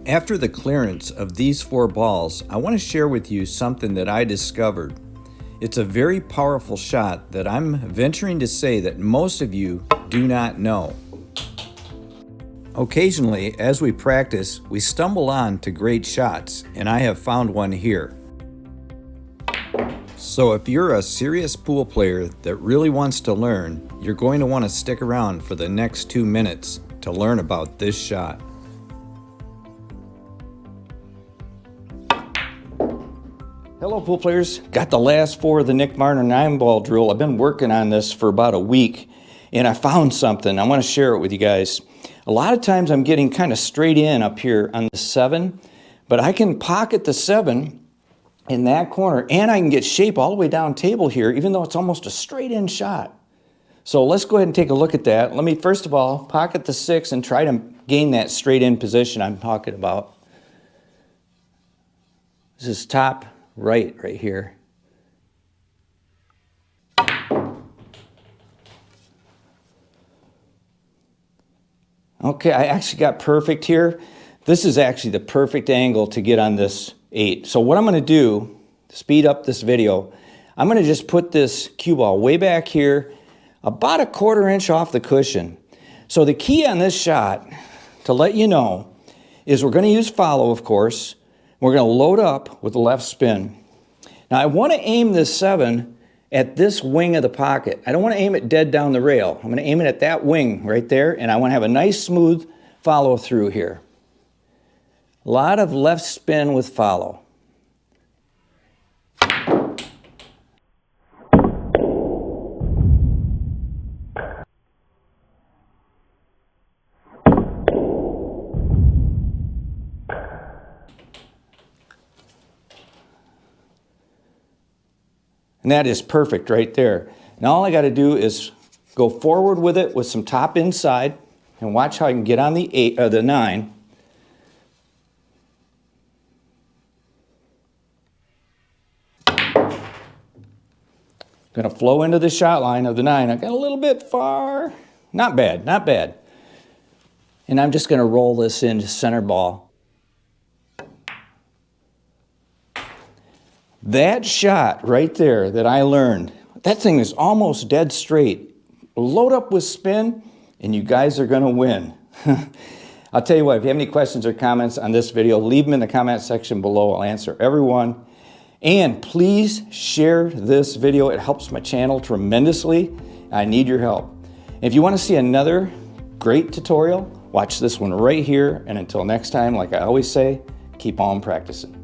After the clearance of these 4 balls, I want to share with you something that I discovered. It's a very powerful shot that I'm venturing to say that most of you do not know. Occasionally, as we practice, we stumble on to great shots, and I have found one here. So if you're a serious pool player that really wants to learn, you're going to want to stick around for the next 2 minutes to learn about this shot. Hello pool players, got the last 4 of the Nick Marner 9-ball drill. I've been working on this for about a week and I found something. I want to share it with you guys. A lot of times I'm getting kind of straight in up here on the 7, but I can pocket the 7 in that corner and I can get shape all the way down table here even though it's almost a straight in shot. So let's go ahead and take a look at that. Let me first of all pocket the 6 and try to gain that straight in position I'm talking about. This is top right here. Okay, I actually got perfect here. This is actually the perfect angle to get on this 8. So what I'm going to do to speed up this video, I'm going to just put this cue ball way back here, about a 1/4 inch off the cushion. So the key on this shot, to let you know, is we're going to use follow, of course. We're going to load up with the left spin. Now I want to aim this 7 at this wing of the pocket. I don't want to aim it dead down the rail. I'm going to aim it at that wing right there, and I want to have a nice smooth follow through here. A lot of left spin with follow. And that is perfect right there. Now all I got to do is go forward with it with some top inside and watch how I can get on the 8 or the 9. Going to flow into the shot line of the 9. I got a little bit far. Not bad, not bad. And I'm just going to roll this into center ball. That shot right there that I learned, that thing is almost dead straight. Load up with spin and you guys are going to win. I'll tell you what, if you have any questions or comments on this video, leave them in the comment section below. I'll answer everyone. And please share this video. It helps my channel tremendously. I need your help. If you want to see another great tutorial, watch this one right here. And until next time, like I always say, keep on practicing.